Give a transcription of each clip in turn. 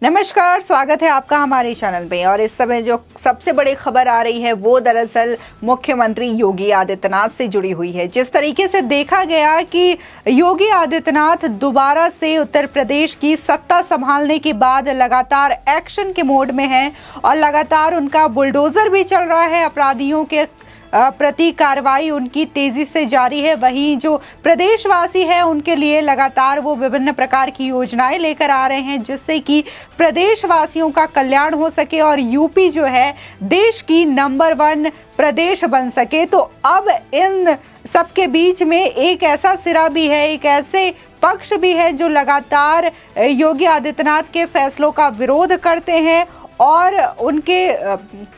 नमस्कार, स्वागत है आपका हमारे चैनल में। और इस समय जो सबसे बड़ी खबर आ रही है वो दरअसल मुख्यमंत्री योगी आदित्यनाथ से जुड़ी हुई है। जिस तरीके से देखा गया कि योगी आदित्यनाथ दोबारा से उत्तर प्रदेश की सत्ता संभालने के बाद लगातार एक्शन के मोड में हैं और लगातार उनका बुलडोजर भी चल रहा है। अपराधियों के प्रति कार्रवाई उनकी तेजी से जारी है। वहीं जो प्रदेशवासी है उनके लिए लगातार वो विभिन्न प्रकार की योजनाएं लेकर आ रहे हैं जिससे कि प्रदेशवासियों का कल्याण हो सके और यूपी जो है देश की नंबर 1 प्रदेश बन सके। तो अब इन सबके बीच में एक ऐसा सिरा भी है, एक ऐसे पक्ष भी है जो लगातार योगी आदित्यनाथ के फैसलों का विरोध करते हैं और उनके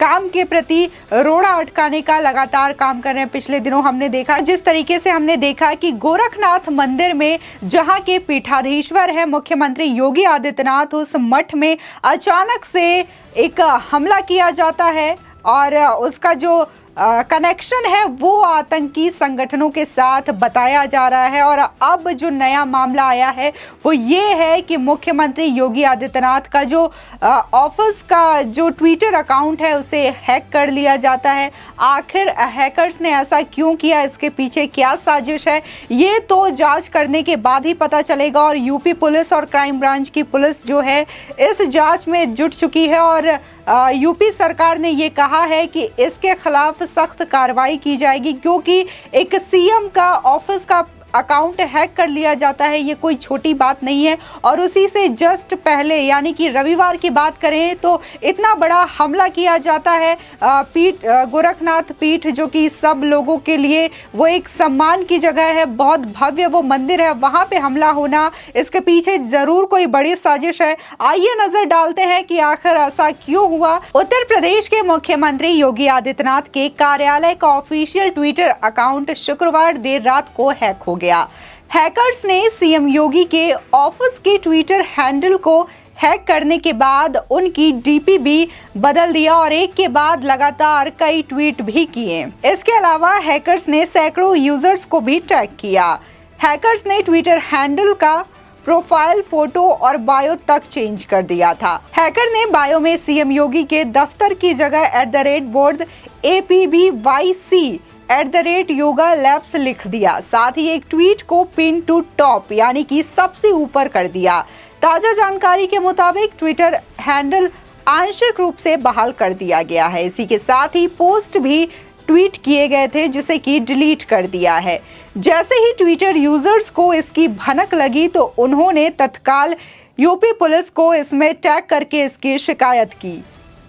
काम के प्रति रोड़ा अटकाने का लगातार काम कर रहे हैं। पिछले दिनों हमने देखा, जिस तरीके से हमने देखा कि गोरखनाथ मंदिर में जहां के पीठाधीश्वर है मुख्यमंत्री योगी आदित्यनाथ, उस मठ में अचानक से एक हमला किया जाता है और उसका जो कनेक्शन है वो आतंकी संगठनों के साथ बताया जा रहा है। और अब जो नया मामला आया है वो ये है कि मुख्यमंत्री योगी आदित्यनाथ का जो ऑफिस का जो ट्विटर अकाउंट है उसे हैक कर लिया जाता है। आखिर हैकर्स ने ऐसा क्यों किया, इसके पीछे क्या साजिश है, ये तो जांच करने के बाद ही पता चलेगा। और यूपी पुलिस और क्राइम ब्रांच की पुलिस जो है इस जांच में जुट चुकी है और यूपी सरकार ने ये कहा है कि इसके खिलाफ सख्त कार्रवाई की जाएगी, क्योंकि एक सीएम का ऑफिस का अकाउंट हैक कर लिया जाता है, ये कोई छोटी बात नहीं है। और उसी से जस्ट पहले यानी कि रविवार की बात करें तो इतना बड़ा हमला किया जाता है। गोरखनाथ पीठ जो कि सब लोगों के लिए वो एक सम्मान की जगह है, बहुत भव्य वो मंदिर है, वहां पे हमला होना, इसके पीछे जरूर कोई बड़ी साजिश है। आइए नजर डालते हैं कि आखिर ऐसा क्यों हुआ। उत्तर प्रदेश के मुख्यमंत्री योगी आदित्यनाथ के कार्यालय का ऑफिशियल ट्विटर अकाउंट शुक्रवार देर रात को हैक हो गया। हैकर्स ने सीएम योगी के ऑफिस के ट्विटर हैंडल को हैक करने के बाद उनकी डीपी भी बदल दिया और एक के बाद लगातार कई ट्वीट भी किए। इसके अलावा हैकर्स ने सैकड़ों यूजर्स को भी टैग किया। हैकर्स ने ट्विटर हैंडल का प्रोफाइल फोटो और बायो तक चेंज कर दिया था। हैकर ने बायो में सीएम योगी के दफ्तर की जगह @बोर्ड APBYC @योगा लैब्स लिख दिया। साथ ही एक ट्वीट को पिन टू टॉप यानी कि सबसे ऊपर कर दिया। ताजा जानकारी के मुताबिक ट्विटर हैंडल आंशिक रूप से बहाल कर दिया गया है। इसी के साथ ही पोस्ट भी ट्वीट किए गए थे जिसे कि डिलीट कर दिया है। जैसे ही ट्विटर यूजर्स को इसकी भनक लगी तो उन्होंने तत्काल यूपी पुलिस को इसमें टैग करके इसकी शिकायत की।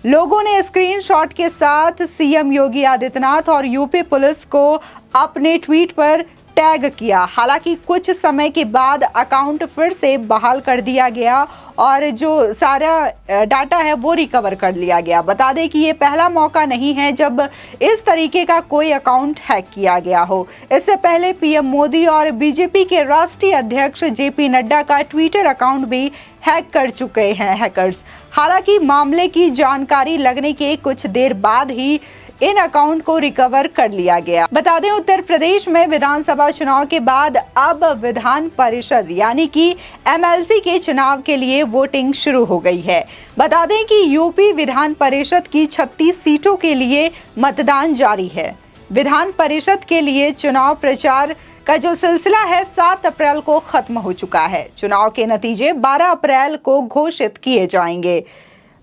लोगों ने स्क्रीनशॉट के साथ सीएम योगी आदित्यनाथ और यूपी पुलिस को अपने ट्वीट पर टैग किया। हालांकि कुछ समय के बाद अकाउंट फिर से बहाल कर दिया गया और जो सारा डाटा है वो रिकवर कर लिया गया। बता दें कि ये पहला मौका नहीं है जब इस तरीके का कोई अकाउंट हैक किया गया हो। इससे पहले पीएम मोदी और बीजेपी के राष्ट्रीय अध्यक्ष जेपी नड्डा का ट्विटर अकाउंट भी हैक कर चुके हैं हैकर्स। हालांकि मामले की जानकारी लगने के कुछ देर बाद ही इन अकाउंट को रिकवर कर लिया गया। बता दें उत्तर प्रदेश में विधानसभा चुनाव के बाद अब विधान परिषद यानी कि MLC के चुनाव के लिए वोटिंग शुरू हो गई है। बता दें कि यूपी विधान परिषद की 36 सीटों के लिए मतदान जारी है। विधान परिषद के लिए चुनाव प्रचार का जो सिलसिला है 7 अप्रैल को खत्म हो चुका है। चुनाव के नतीजे 12 अप्रैल को घोषित किए जाएंगे।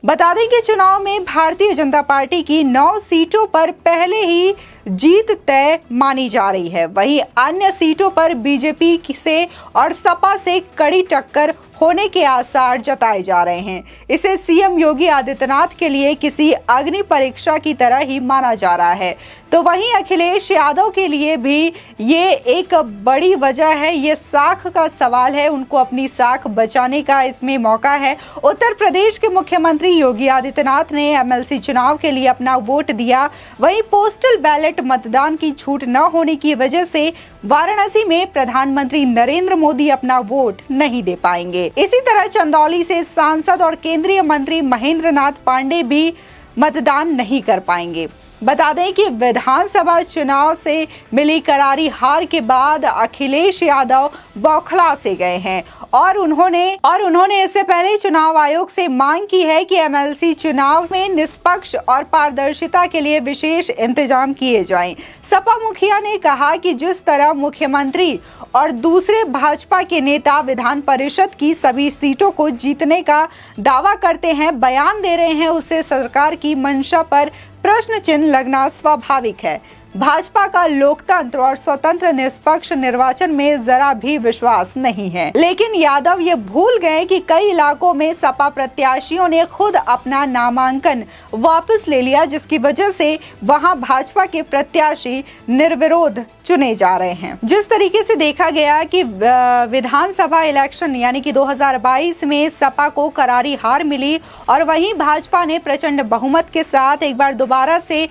बता दें कि चुनाव में भारतीय जनता पार्टी की 9 सीटों पर पहले ही जीत तय मानी जा रही है। वहीं अन्य सीटों पर बीजेपी से और सपा से कड़ी टक्कर होने के आसार जताए जा रहे हैं। इसे सीएम योगी आदित्यनाथ के लिए किसी अग्नि परीक्षा की तरह ही माना जा रहा है। तो वहीं अखिलेश यादव के लिए भी ये एक बड़ी वजह है, ये साख का सवाल है, उनको अपनी साख बचाने का इसमें मौका है। उत्तर प्रदेश के मुख्यमंत्री योगी आदित्यनाथ ने MLC चुनाव के लिए अपना वोट दिया। वहीं पोस्टल बैलेट मतदान की छूट न होने की वजह से वाराणसी में प्रधानमंत्री नरेंद्र मोदी अपना वोट नहीं दे पाएंगे। इसी तरह चंदौली से सांसद और केंद्रीय मंत्री महेंद्र नाथ पांडे भी मतदान नहीं कर पाएंगे। बता दें कि विधानसभा चुनाव से मिली करारी हार के बाद अखिलेश यादव बौखला से गए हैं और उन्होंने इससे पहले चुनाव आयोग से मांग की है कि एमएलसी चुनाव में निष्पक्ष और पारदर्शिता के लिए विशेष इंतजाम किए जाएं। सपा मुखिया ने कहा कि जिस तरह मुख्यमंत्री और दूसरे भाजपा के नेता विधान परिषद की सभी सीटों को जीतने का दावा करते हैं, बयान दे रहे हैं, उससे सरकार की मंशा पर प्रश्न चिन्ह लगना स्वाभाविक है। भाजपा का लोकतंत्र और स्वतंत्र निष्पक्ष निर्वाचन में जरा भी विश्वास नहीं है। लेकिन यादव ये भूल गए कि कई इलाकों में सपा प्रत्याशियों ने खुद अपना नामांकन वापस ले लिया, जिसकी वजह से वहां भाजपा के प्रत्याशी निर्विरोध चुने जा रहे हैं। जिस तरीके से देखा गया कि विधानसभा इलेक्शन यानी कि 2022 में सपा को करारी हार मिली और वहीं भाजपा ने प्रचंड बहुमत के साथ एक बार दोबारा से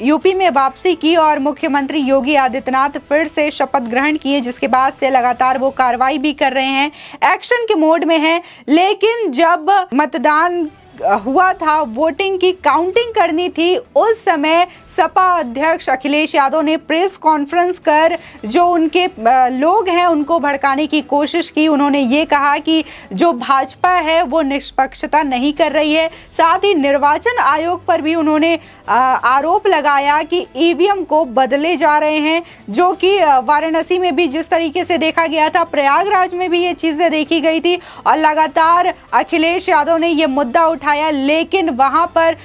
यूपी में वापसी की और मुख्यमंत्री योगी आदित्यनाथ फिर से शपथ ग्रहण किए, जिसके बाद से लगातार वो कार्रवाई भी कर रहे हैं, एक्शन के मोड में हैं। लेकिन जब मतदान हुआ था, वोटिंग की काउंटिंग करनी थी, उस समय सपा अध्यक्ष अखिलेश यादव ने प्रेस कॉन्फ्रेंस कर जो उनके लोग हैं उनको भड़काने की कोशिश की। उन्होंने ये कहा कि जो भाजपा है वो निष्पक्षता नहीं कर रही है। साथ ही निर्वाचन आयोग पर भी उन्होंने आरोप लगाया कि ईवीएम को बदले जा रहे हैं, जो कि वाराणसी में भी जिस तरीके से देखा गया था, प्रयागराज में भी ये चीजें देखी गई थी और लगातार अखिलेश यादव ने ये मुद्दा उठाया। लेकिन वहां पर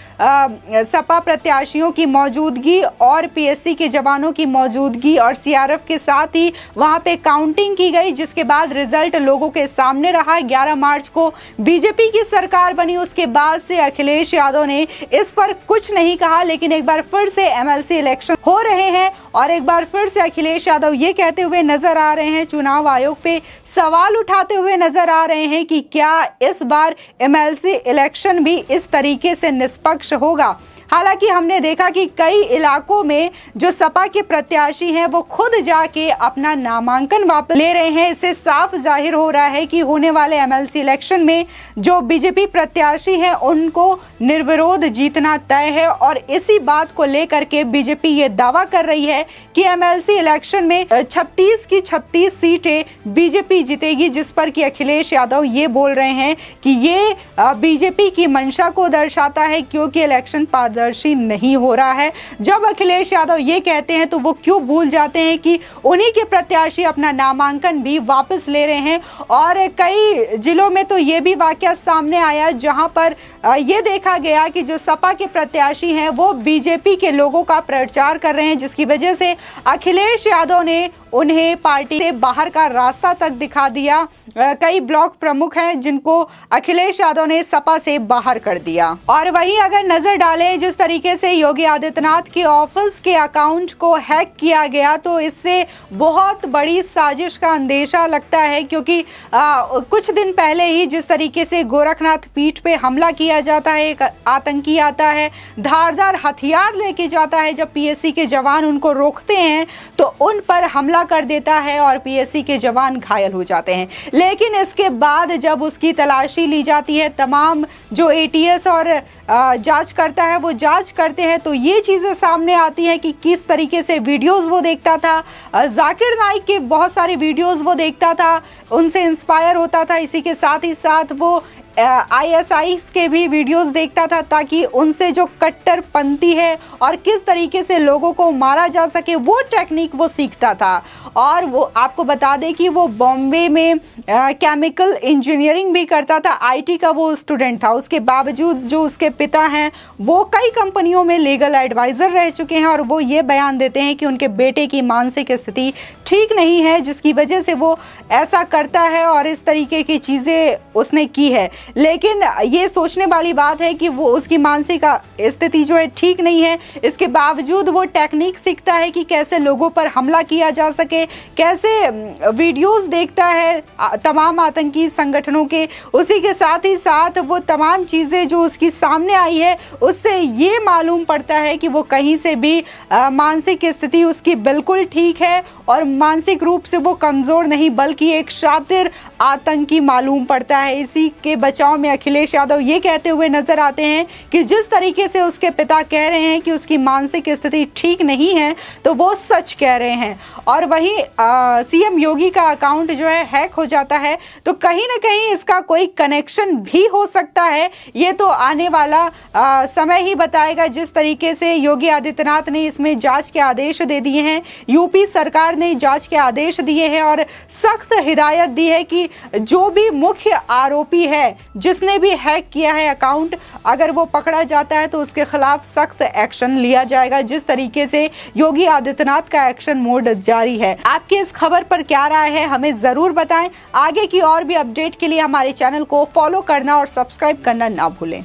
सपा प्रत्याशियों की मौजूदगी और पीएससी के जवानों की मौजूदगी और सीआरएफ के साथ ही वहां पे काउंटिंग की गई, जिसके बाद रिजल्ट लोगों के सामने रहा। 11 मार्च को बीजेपी की सरकार बनी, उसके बाद से अखिलेश यादव ने इस पर कुछ नहीं कहा। लेकिन एक बार फिर से एमएलसी इलेक्शन हो रहे हैं और एक बार फिर से अखिलेश यादव ये कहते हुए नजर आ रहे हैं, चुनाव आयोग पे सवाल उठाते हुए नजर आ रहे हैं कि क्या इस बार एमएलसी इलेक्शन भी इस तरीके से निष्पक्ष होगा। हालांकि हमने देखा कि कई इलाकों में जो सपा के प्रत्याशी हैं वो खुद जाके अपना नामांकन वापस ले रहे हैं। इससे साफ जाहिर हो रहा है कि होने वाले एमएलसी इलेक्शन में जो बीजेपी प्रत्याशी हैं उनको निर्विरोध जीतना तय है और इसी बात को लेकर के बीजेपी ये दावा कर रही है कि एमएलसी इलेक्शन में 36 की 36 सीटें बीजेपी जीतेगी, जिस पर कि अखिलेश यादव ये बोल रहे हैं कि ये बीजेपी की मंशा को दर्शाता है, क्योंकि इलेक्शन पारदर्शी नहीं हो रहा है। जब अखिलेश यादव ये कहते हैं तो वो क्यों भूल जाते हैं कि उन्हीं के प्रत्याशी अपना नामांकन भी वापस ले रहे हैं। और कई जिलों में तो ये भी वाकया सामने आया जहां पर ये देखा गया कि जो सपा के प्रत्याशी हैं वो बीजेपी के लोगों का प्रचार कर रहे हैं, जिसकी वजह से अखिलेश यादव ने उन्हें पार्टी से बाहर का रास्ता तक दिखा दिया। कई ब्लॉक प्रमुख हैं जिनको अखिलेश यादव ने सपा से बाहर कर दिया। और वहीं अगर नजर डालें जिस तरीके से योगी आदित्यनाथ के ऑफिस के अकाउंट को हैक किया गया, तो इससे बहुत बड़ी साजिश का अंदेशा लगता है, क्योंकि कुछ दिन पहले ही जिस तरीके से गोरखनाथ पीठ पे हमला किया जाता है, एक आतंकी आता है, धारदार हथियार लेके जाता है, जब पीएससी के जवान उनको रोकते हैं तो उन पर हमला कर देता है और पीएससी के जवान घायल हो जाते हैं। लेकिन इसके बाद जब उसकी तलाशी ली जाती है, तमाम जो एटीएस और जांच करता है वो जांच करते हैं, तो ये चीजें सामने आती हैं कि किस तरीके से वीडियोस वो देखता था। जाकिर नाइक के बहुत सारे वीडियोस वो देखता था, उनसे इंस्पायर होता था। इसी के साथ ही साथ वो आईएसआई के भी वीडियोस देखता था, ताकि उनसे जो कट्टरपंथी है और किस तरीके से लोगों को मारा जा सके वो टेक्निक वो सीखता था। और वो आपको बता दें कि वो बॉम्बे में केमिकल इंजीनियरिंग भी करता था, आईटी का वो स्टूडेंट था। उसके बावजूद जो उसके पिता हैं वो कई कंपनियों में लीगल एडवाइजर रह चुके हैं और वो ये बयान देते हैं कि उनके बेटे की मानसिक स्थिति ठीक नहीं है, जिसकी वजह से वो ऐसा करता है और इस तरीके की चीज़ें उसने की है। लेकिन ये सोचने वाली बात है कि वो उसकी मानसिक स्थिति जो है ठीक नहीं है, इसके बावजूद वो टेक्निक सीखता है कि कैसे लोगों पर हमला किया जा सके, कैसे वीडियोस देखता है तमाम आतंकी संगठनों के। उसी के साथ ही साथ वो तमाम चीज़ें जो उसकी सामने आई है उससे ये मालूम पड़ता है कि वो कहीं से भी मानसिक स्थिति उसकी बिल्कुल ठीक है और मानसिक रूप से वो कमजोर नहीं बल्कि एक शातिर आतंकी मालूम पड़ता है। इसी के बचाव में अखिलेश यादव ये कहते हुए नजर आते हैं कि जिस तरीके से उसके पिता कह रहे हैं कि उसकी मानसिक स्थिति ठीक नहीं है, तो वो सच कह रहे हैं। और वहीं सीएम योगी का अकाउंट जो है हैक हो जाता है, तो कहीं ना कहीं इसका कोई कनेक्शन भी हो सकता है। ये तो आने वाला समय ही बताएगा। जिस तरीके से योगी आदित्यनाथ ने इसमें जांच के आदेश दे दिए हैं, यूपी सरकार ने जांच के आदेश दिए हैं और सख्त हिदायत दी है कि जो भी मुख्य आरोपी है, जिसने भी हैक किया है अकाउंट, अगर वो पकड़ा जाता है तो उसके खिलाफ सख्त एक्शन लिया जाएगा। जिस तरीके से योगी आदित्यनाथ का एक्शन मोड जारी है। आपकी इस खबर पर क्या राय है, हमें जरूर बताएं। आगे की और भी अपडेट के लिए हमारे चैनल को फॉलो करना और सब्सक्राइब करना ना भूलें।